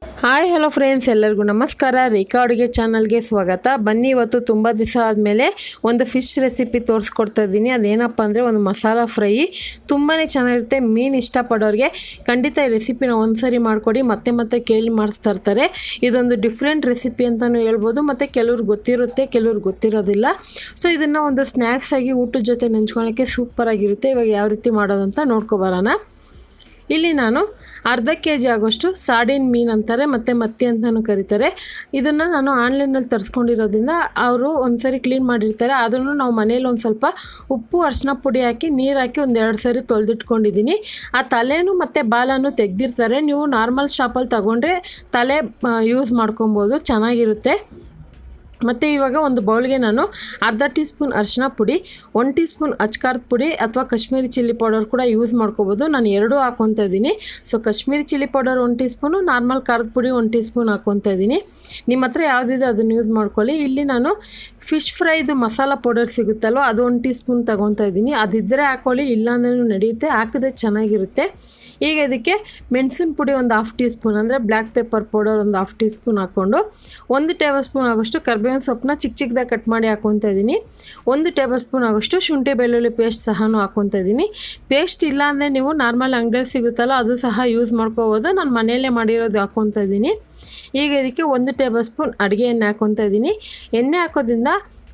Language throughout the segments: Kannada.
ಹಾಯ್ ಹಲೋ ಫ್ರೆಂಡ್ಸ್, ಎಲ್ಲರಿಗೂ ನಮಸ್ಕಾರ. ರೇಖಾ ಅಡುಗೆ ಚಾನಲ್ಗೆ ಸ್ವಾಗತ. ಬನ್ನಿ, ಇವತ್ತು ತುಂಬ ದಿವಸ ಆದಮೇಲೆ ಒಂದು ಫಿಶ್ ರೆಸಿಪಿ ತೋರಿಸ್ಕೊಡ್ತಾ ಇದ್ದೀನಿ. ಅದೇನಪ್ಪ ಅಂದರೆ ಒಂದು ಮಸಾಲ ಫ್ರೈ. ತುಂಬಾ ಚೆನ್ನಾಗಿರುತ್ತೆ. ಮೀನು ಇಷ್ಟಪಡೋರಿಗೆ ಖಂಡಿತ ಈ ರೆಸಿಪಿನ ಒಂದ್ಸರಿ ಮಾಡಿಕೊಡಿ, ಮತ್ತೆ ಮತ್ತೆ ಕೇಳಿ ಮಾಡಿಸ್ತಾ ಇರ್ತಾರೆ. ಇದೊಂದು ಡಿಫ್ರೆಂಟ್ ರೆಸಿಪಿ ಅಂತಲೂ ಹೇಳ್ಬೋದು. ಮತ್ತು ಕೆಲವ್ರಿಗೆ ಗೊತ್ತಿರುತ್ತೆ, ಕೆಲವ್ರಿಗೆ ಗೊತ್ತಿರೋದಿಲ್ಲ. ಸೊ ಇದನ್ನು ಒಂದು ಸ್ನ್ಯಾಕ್ಸ್ ಆಗಿ ಊಟದ ಜೊತೆ ನೆಂಚ್ಕೊಳ್ಳೋಕ್ಕೆ ಸೂಪರಾಗಿರುತ್ತೆ. ಇವಾಗ ಯಾವ ರೀತಿ ಮಾಡೋದಂತ ನೋಡ್ಕೊಬರೋಣ. ಇಲ್ಲಿ ನಾನು ಅರ್ಧ kg ಆಗೋಷ್ಟು ಸಾರ್ಡಿನ್ ಮೀನು ಅಂತಾರೆ, ಮತ್ತು ಮತ್ತಿ ಅಂತಲೂ ಕರೀತಾರೆ. ಇದನ್ನು ನಾನು ಆನ್ಲೈನಲ್ಲಿ ತರಿಸ್ಕೊಂಡಿರೋದ್ರಿಂದ ಅವರು ಒಂದು ಸರಿ ಕ್ಲೀನ್ ಮಾಡಿರ್ತಾರೆ. ಅದನ್ನು ನಾವು ಮನೇಲಿ ಒಂದು ಸ್ವಲ್ಪ ಉಪ್ಪು ಅರಿಶಿನ ಪುಡಿ ಹಾಕಿ ನೀರು ಹಾಕಿ ಒಂದು 2 ಸರಿ ತೊಳೆದಿಟ್ಕೊಂಡಿದ್ದೀನಿ. ಆ ತಲೆನೂ ಮತ್ತು ಬಾಲನ್ನು ತೆಗೆದಿರ್ತಾರೆ. ನೀವು ನಾರ್ಮಲ್ ಶಾಪಲ್ಲಿ ತಗೊಂಡ್ರೆ ತಲೆ ಯೂಸ್ ಮಾಡ್ಕೊಬೋದು, ಚೆನ್ನಾಗಿರುತ್ತೆ. ಮತ್ತು ಇವಾಗ ಒಂದು ಬೌಲ್ಗೆ ನಾನು ಅರ್ಧ ಟೀ ಸ್ಪೂನ್ ಅರಿಶಿನ ಪುಡಿ, 1 ಟೀ ಸ್ಪೂನ್ ಅಚ್ಕಾರದ ಪುಡಿ ಅಥವಾ ಕಾಶ್ಮೀರಿ ಚಿಲ್ಲಿ ಪೌಡರ್ ಕೂಡ ಯೂಸ್ ಮಾಡ್ಕೋಬೋದು. ನಾನು ಎರಡೂ ಹಾಕ್ಕೊತಾ ಇದ್ದೀನಿ. So Kashmiri chilli powder 1 tea spoon, normal ಖಾರದ ಪುಡಿ 1 ಟೀ ಸ್ಪೂನ್ ಹಾಕ್ಕೊತಾ ಇದ್ದೀನಿ. ನಿಮ್ಮ ಹತ್ರ ಯಾವುದಿದೆ ಅದನ್ನು ಯೂಸ್ ಮಾಡ್ಕೊಳ್ಳಿ. ಇಲ್ಲಿ ನಾನು ಫಿಶ್ ಫ್ರೈದು ಮಸಾಲ ಪೌಡರ್ ಸಿಗುತ್ತಲ್ವ, ಅದು 1 ಟೀ ಸ್ಪೂನ್ ತೊಗೊತಾ ಇದ್ದೀನಿ. ಅದಿದ್ದರೆ ಹಾಕ್ಕೊಳ್ಳಿ, ಇಲ್ಲಾಂದ್ರೂ ನಡೆಯುತ್ತೆ, ಹಾಕಿದ್ರೆ ಚೆನ್ನಾಗಿರುತ್ತೆ. ಈಗ ಇದಕ್ಕೆ ಮೆಣಸಿನ ಪುಡಿ ಒಂದು 1/2 ಟೀ ಸ್ಪೂನ್, ಅಂದರೆ ಬ್ಲ್ಯಾಕ್ ಪೆಪ್ಪರ್ ಪೌಡರ್ ಒಂದು 1/2 ಟೀ ಸ್ಪೂನ್ ಹಾಕ್ಕೊಂಡು 1 ಟೇಬಲ್ ಸ್ಪೂನ್ ಆಗೋಷ್ಟು ಕರ್ಬೇವಿನ ಸೊಪ್ಪನ್ನ ಚಿಕ್ಕ ಚಿಕ್ಕದಾಗಿ ಕಟ್ ಮಾಡಿ ಹಾಕ್ಕೊತಾ ಇದ್ದೀನಿ. 1 ಟೇಬಲ್ ಸ್ಪೂನ್ ಆಗೋಷ್ಟು ಶುಂಠಿ ಬೆಳ್ಳುಳ್ಳಿ ಪೇಸ್ಟ್ ಸಹ ಹಾಕ್ಕೊತಾ ಇದ್ದೀನಿ. ಪೇಸ್ಟ್ ಇಲ್ಲ ಅಂದರೆ ನೀವು ನಾರ್ಮಲ್ ಅಂಗಡಿಯಲ್ಲಿ ಸಿಗುತ್ತಲ್ಲ, ಅದು ಸಹ ಯೂಸ್ ಮಾಡ್ಕೋಬೋದು. ನಾನು ಮನೆಯಲ್ಲೇ ಮಾಡಿರೋದು ಹಾಕ್ಕೊತಾ ಇದ್ದೀನಿ. ಈಗ ಇದಕ್ಕೆ 1 ಟೇಬಲ್ ಸ್ಪೂನ್ ಅಡುಗೆ ಎಣ್ಣೆ ಹಾಕ್ಕೊತಾ ಇದ್ದೀನಿ. ಎಣ್ಣೆ ಹಾಕೋದ್ರಿಂದ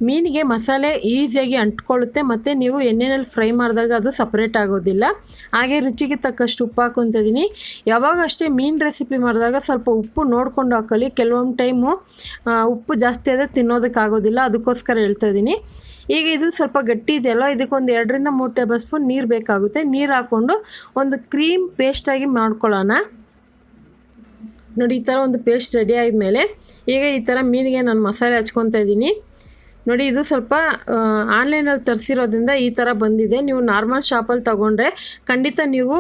ಮೀನಿಗೆ ಮಸಾಲೆ ಈಸಿಯಾಗಿ ಅಂಟ್ಕೊಳ್ಳುತ್ತೆ, ಮತ್ತು ನೀವು ಎಣ್ಣೆಯಲ್ಲಿ ಫ್ರೈ ಮಾಡಿದಾಗ ಅದು ಸಪ್ರೇಟ್ ಆಗೋದಿಲ್ಲ. ಹಾಗೆ ರುಚಿಗೆ ತಕ್ಕಷ್ಟು ಉಪ್ಪು ಹಾಕ್ಕೊತಾ ಇದ್ದೀನಿ. ಯಾವಾಗ ಅಷ್ಟೇ ಮೀನು ರೆಸಿಪಿ ಮಾಡಿದಾಗ ಸ್ವಲ್ಪ ಉಪ್ಪು ನೋಡ್ಕೊಂಡು ಹಾಕೊಳ್ಳಿ. ಕೆಲವೊಂದು ಟೈಮು ಉಪ್ಪು ಜಾಸ್ತಿ ಆದರೆ ತಿನ್ನೋದಕ್ಕಾಗೋದಿಲ್ಲ, ಅದಕ್ಕೋಸ್ಕರ ಹೇಳ್ತಾ ಇದ್ದೀನಿ. ಈಗ ಇದು ಸ್ವಲ್ಪ ಗಟ್ಟಿ ಇದೆಯಲ್ಲ, ಇದಕ್ಕೊಂದು 2 ರಿಂದ 3 ಟೇಬಲ್ ಸ್ಪೂನ್ ನೀರು ಬೇಕಾಗುತ್ತೆ. ನೀರು ಹಾಕ್ಕೊಂಡು ಒಂದು ಕ್ರೀಮ್ ಪೇಸ್ಟಾಗಿ ಮಾಡ್ಕೊಳ್ಳೋಣ. ನೋಡಿ, ಈ ಥರ ಒಂದು ಪೇಸ್ಟ್ ರೆಡಿ ಆದಮೇಲೆ ಈಗ ಈ ಥರ ಮೀನಿಗೆ ನಾನು ಮಸಾಲೆ ಹಚ್ಕೊತಾ ಇದ್ದೀನಿ. ನೋಡಿ, ಇದು ಸ್ವಲ್ಪ ಆನ್ಲೈನಲ್ಲಿ ತರಿಸಿರೋದ್ರಿಂದ ಈ ಥರ ಬಂದಿದೆ. ನೀವು ನಾರ್ಮಲ್ ಶಾಪಲ್ಲಿ ತೊಗೊಂಡ್ರೆ ಖಂಡಿತ ನೀವು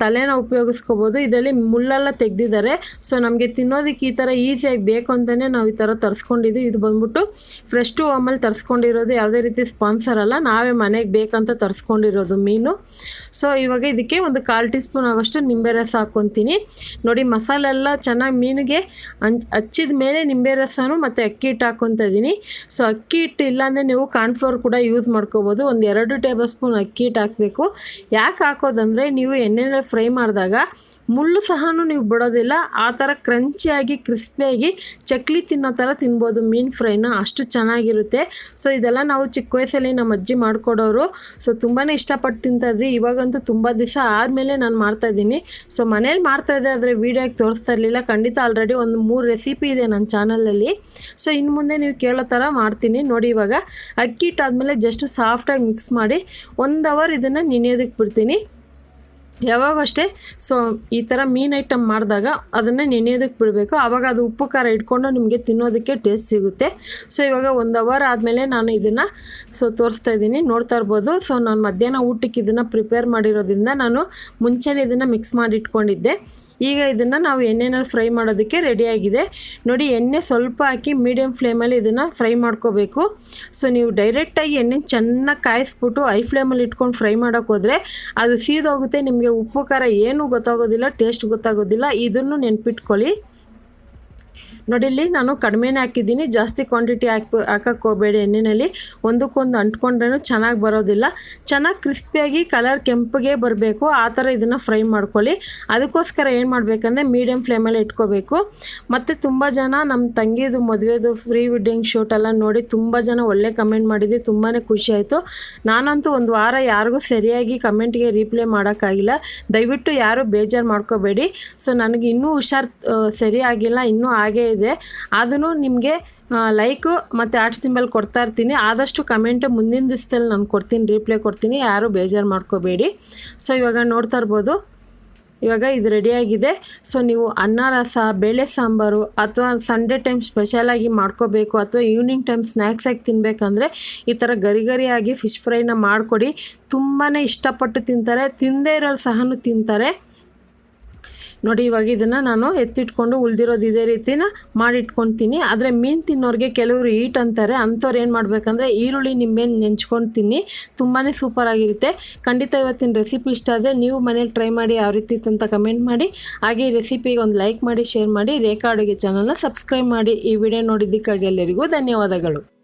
ತಲೆನ ಉಪಯೋಗಿಸ್ಕೋಬೋದು. ಇದರಲ್ಲಿ ಮುಳ್ಳೆಲ್ಲ ತೆಗೆದಿದ್ದಾರೆ. ಸೊ ನಮಗೆ ತಿನ್ನೋದಕ್ಕೆ ಈ ಥರ ಈಸಿಯಾಗಿ ಬೇಕು ಅಂತಲೇ ನಾವು ಈ ಥರ ತರಿಸ್ಕೊಂಡಿದ್ದೀವಿ. ಇದು ಬಂದ್ಬಿಟ್ಟು ಫ್ರೆಶ್ ಟು ಹೋಮಲ್ಲಿ ತರಿಸ್ಕೊಂಡಿರೋದು, ಯಾವುದೇ ರೀತಿ ಸ್ಪಾನ್ಸರ್ ಅಲ್ಲ, ನಾವೇ ಮನೆಗೆ ಬೇಕಂತ ತರಿಸ್ಕೊಂಡಿರೋದು ಮೀನು. ಸೊ ಇವಾಗ ಇದಕ್ಕೆ ಒಂದು 1/4 ಟೀ ಸ್ಪೂನ್ ಆಗೋಷ್ಟು ನಿಂಬೆ ರಸ ಹಾಕ್ಕೊತೀನಿ. ನೋಡಿ, ಮಸಾಲೆ ಎಲ್ಲ ಚೆನ್ನಾಗಿ ಮೀನಿಗೆ ಹಚ್ಚಿದ ಮೇಲೆ ನಿಂಬೆ ರಸನೂ ಮತ್ತು ಅಕ್ಕಿ ಹಿಟ್ಟು ಹಾಕ್ಕೊತಾ ಇದ್ದೀನಿ. ಸೊ ಅಕ್ಕಿ ಹಿಟ್ಟು ಇಲ್ಲಾಂದರೆ ನೀವು ಕಾರ್ನ್ಫ್ಲೋರ್ ಕೂಡ ಯೂಸ್ ಮಾಡ್ಕೋಬೋದು. ಒಂದು 2 ಟೇಬಲ್ ಸ್ಪೂನ್ ಅಕ್ಕಿ ಹಿಟ್ಟು ಹಾಕಬೇಕು. ಯಾಕೆ ಹಾಕೋದಂದರೆ ನೀವು ಎಣ್ಣೆಯಲ್ಲಿ ಫ್ರೈ ಮಾಡಿದಾಗ ಮುಳ್ಳು ಸಹ ನೀವು ಬಿಡೋದಿಲ್ಲ. ಆ ಥರ ಕ್ರಂಚಿಯಾಗಿ ಕ್ರಿಸ್ಪಿಯಾಗಿ ಚಕ್ಲಿ ತಿನ್ನೋ ಥರ ತಿನ್ಬೋದು ಮೀನು ಫ್ರೈನ, ಅಷ್ಟು ಚೆನ್ನಾಗಿರುತ್ತೆ. ಸೊ ಇದೆಲ್ಲ ನಾವು ಚಿಕ್ಕ ವಯಸ್ಸಲ್ಲಿ ನಮ್ಮ ಅಜ್ಜಿ ಮಾಡಿಕೊಡೋರು. ಸೊ ತುಂಬಾ ಇಷ್ಟಪಟ್ಟು ತಿಂತಾಯಿದ್ರಿ. ಇವಾಗಂತೂ ತುಂಬ ದಿವಸ ಆದಮೇಲೆ ನಾನು ಮಾಡ್ತಾಯಿದ್ದೀನಿ. ಸೊ ಮನೇಲಿ ಮಾಡ್ತಾಯಿದ್ದೆ, ಆದರೆ ವೀಡಿಯೋಗೆ ತೋರಿಸ್ತಾ ಇರಲಿಲ್ಲ. ಖಂಡಿತ ಆಲ್ರೆಡಿ ಒಂದು 3 ರೆಸಿಪಿ ಇದೆ ನನ್ನ ಚಾನಲಲ್ಲಿ. ಸೊ ಇನ್ನು ಮುಂದೆ ನೀವು ಕೇಳೋ ಥರ ಮಾಡ್ತೀನಿ. ನೋಡಿ, ಇವಾಗ ಅಕ್ಕಿ ಹಿಟ್ಟಾದಮೇಲೆ ಜಸ್ಟ್ ಸಾಫ್ಟಾಗಿ ಮಿಕ್ಸ್ ಮಾಡಿ 1 ಅವರ್ ಇದನ್ನು ನೆನೆಯೋದಕ್ಕೆ ಬಿಡ್ತೀನಿ. ಯಾವಾಗಷ್ಟೇ ಸೊ ಈ ಥರ ಮೀನು ಐಟಮ್ ಮಾಡಿದಾಗ ಅದನ್ನು ನೆನೆಯೋದಕ್ಕೆ ಬಿಡಬೇಕು. ಆವಾಗ ಅದು ಉಪ್ಪು ಖಾರ ಇಟ್ಕೊಂಡು ನಿಮಗೆ ತಿನ್ನೋದಕ್ಕೆ ಟೇಸ್ಟ್ ಸಿಗುತ್ತೆ. ಸೊ ಇವಾಗ 1 ಅವರ್ ಆದಮೇಲೆ ನಾನು ಇದನ್ನು ತೋರಿಸ್ತಾ ಇದ್ದೀನಿ, ನೋಡ್ತಾ ಇರ್ಬೋದು. ಸೊ ನಾನು ಮಧ್ಯಾಹ್ನ ಊಟಕ್ಕೆ ಇದನ್ನು ಪ್ರಿಪೇರ್ ಮಾಡಿರೋದ್ರಿಂದ ನಾನು ಮುಂಚೆನೇ ಇದನ್ನು ಮಿಕ್ಸ್ ಮಾಡಿ ಇಟ್ಕೊಂಡಿದ್ದೆ. ಈಗ ಇದನ್ನು ನಾವು ಎಣ್ಣೆನಲ್ಲಿ ಫ್ರೈ ಮಾಡೋದಕ್ಕೆ ರೆಡಿಯಾಗಿದೆ. ನೋಡಿ, ಎಣ್ಣೆ ಸ್ವಲ್ಪ ಹಾಕಿ ಮೀಡಿಯಮ್ ಫ್ಲೇಮಲ್ಲಿ ಇದನ್ನು ಫ್ರೈ ಮಾಡ್ಕೋಬೇಕು. ಸೊ ನೀವು ಡೈರೆಕ್ಟಾಗಿ ಎಣ್ಣೆ ಚೆನ್ನಾಗಿ ಕಾಯಿಸ್ಬಿಟ್ಟು ಐ ಫ್ಲೇಮಲ್ಲಿ ಇಟ್ಕೊಂಡು ಫ್ರೈ ಮಾಡೋಕ್ಕೆ ಹೋದರೆ ಅದು ಸೀದೋಗುತ್ತೆ. ನಿಮಗೆ ಉಪ್ಪು ಖಾರ ಏನೂ ಗೊತ್ತಾಗೋದಿಲ್ಲ, ಟೇಸ್ಟ್ ಗೊತ್ತಾಗೋದಿಲ್ಲ. ಇದನ್ನು ನೆನ್ಪಿಟ್ಕೊಳ್ಳಿ. ನೋಡಿ, ಇಲ್ಲಿ ನಾನು ಕಡಿಮೆನೇ ಹಾಕಿದ್ದೀನಿ, ಜಾಸ್ತಿ ಕ್ವಾಂಟಿಟಿ ಹಾಕಕ್ಕೆ ಹೋಗಬೇಡಿ. ಎಣ್ಣೆಯಲ್ಲಿ ಒಂದಕ್ಕೊಂದು ಅಂಟ್ಕೊಂಡ್ರೂ ಚೆನ್ನಾಗಿ ಬರೋದಿಲ್ಲ. ಚೆನ್ನಾಗಿ ಕ್ರಿಸ್ಪಿಯಾಗಿ ಕಲರ್ ಕೆಂಪಗೆ ಬರಬೇಕು, ಆ ಥರ ಇದನ್ನು ಫ್ರೈ ಮಾಡ್ಕೊಳ್ಳಿ. ಅದಕ್ಕೋಸ್ಕರ ಏನು ಮಾಡಬೇಕಂದ್ರೆ ಮೀಡಿಯಮ್ ಫ್ಲೇಮಲ್ಲಿ ಇಟ್ಕೋಬೇಕು. ಮತ್ತು ತುಂಬ ಜನ ನಮ್ಮ ತಂಗಿದು ಮದುವೆದು ಪ್ರೀ ವೆಡ್ಡಿಂಗ್ ಶೂಟ್ ಎಲ್ಲ ನೋಡಿ ತುಂಬ ಜನ ಒಳ್ಳೆ ಕಮೆಂಟ್ ಮಾಡಿದ್ವಿ, ತುಂಬಾ ಖುಷಿ ಆಯಿತು. ನಾನಂತೂ ಒಂದು ವಾರ ಯಾರಿಗೂ ಸರಿಯಾಗಿ ಕಮೆಂಟ್ಗೆ ರಿಪ್ಲೈ ಮಾಡೋಕ್ಕಾಗಿಲ್ಲ. ದಯವಿಟ್ಟು ಯಾರೂ ಬೇಜಾರು ಮಾಡ್ಕೋಬೇಡಿ. ಸೊ ನನಗೆ ಇನ್ನೂ ಹುಷಾರು ಸರಿಯಾಗಿಲ್ಲ, ಇನ್ನೂ ಹಾಗೇ ಇದೆ. ಅದನ್ನು ನಿಮಗೆ ಲೈಕು ಮತ್ತು ಆರ್ಟ್ ಸಿಂಬಲ್ ಕೊಡ್ತಾ ಇರ್ತೀನಿ. ಆದಷ್ಟು ಕಮೆಂಟ್ ಮುಂದಿನ ದಿವಸದಲ್ಲಿ ನಾನು ಕೊಡ್ತೀನಿ, ರಿಪ್ಲೈ ಕೊಡ್ತೀನಿ, ಯಾರೂ ಬೇಜಾರು ಮಾಡ್ಕೋಬೇಡಿ. ಸೊ ಇವಾಗ ನೋಡ್ತಾ ಇರ್ಬೋದು, ಇವಾಗ ಇದು ರೆಡಿಯಾಗಿದೆ. ಸೊ ನೀವು ಅನ್ನ ರಸ, ಬೇಳೆ ಸಾಂಬಾರು ಅಥವಾ ಸಂಡೇ ಟೈಮ್ ಸ್ಪೆಷಲಾಗಿ ಮಾಡ್ಕೋಬೇಕು ಅಥವಾ ಈವ್ನಿಂಗ್ ಟೈಮ್ ಸ್ನ್ಯಾಕ್ಸಾಗಿ ತಿನ್ನಬೇಕಂದ್ರೆ ಈ ಥರ ಗರಿಗರಿಯಾಗಿ ಫಿಶ್ ಫ್ರೈನ ಮಾಡಿಕೊಡಿ. ತುಂಬಾ ಇಷ್ಟಪಟ್ಟು ತಿಂತಾರೆ, ತಿಂದೇ ಇರೋರು ಸಹ ತಿಂತಾರೆ. ನೋಡಿ ಇವಾಗ ಇದನ್ನು ನಾನು ಎತ್ತಿಟ್ಕೊಂಡು ಉಳಿದಿರೋದು ಇದೇ ರೀತಿನ ಮಾಡಿಟ್ಕೊತೀನಿ. ಆದರೆ ಮೀನು ತಿನ್ನೋರಿಗೆ ಕೆಲವರು ಈಟ್ ಅಂತಾರೆ, ಅಂಥವ್ರು ಏನು ಮಾಡಬೇಕಂದ್ರೆ ಈರುಳ್ಳಿ ನಿಂಬೆಹಣ್ಣು ನೆಂಚ್ಕೊಂಡು ತಿನ್ನಿ, ತುಂಬಾ ಸೂಪರಾಗಿರುತ್ತೆ. ಖಂಡಿತ ಇವತ್ತಿನ ರೆಸಿಪಿ ಇಷ್ಟ ಆದರೆ ನೀವು ಮನೇಲಿ ಟ್ರೈ ಮಾಡಿ ಯಾವ ರೀತಿ ಇತ್ತು ಅಂತ ಕಮೆಂಟ್ ಮಾಡಿ. ಹಾಗೆ ಈ ರೆಸಿಪಿಗೆ ಒಂದು ಲೈಕ್ ಮಾಡಿ, ಶೇರ್ ಮಾಡಿ, ರೇಖಾ ಅಡುಗೆ ಚಾನಲ್ನ ಸಬ್ಸ್ಕ್ರೈಬ್ ಮಾಡಿ. ಈ ವಿಡಿಯೋ ನೋಡಿದ್ದಕ್ಕಾಗಿ ಎಲ್ಲರಿಗೂ ಧನ್ಯವಾದಗಳು.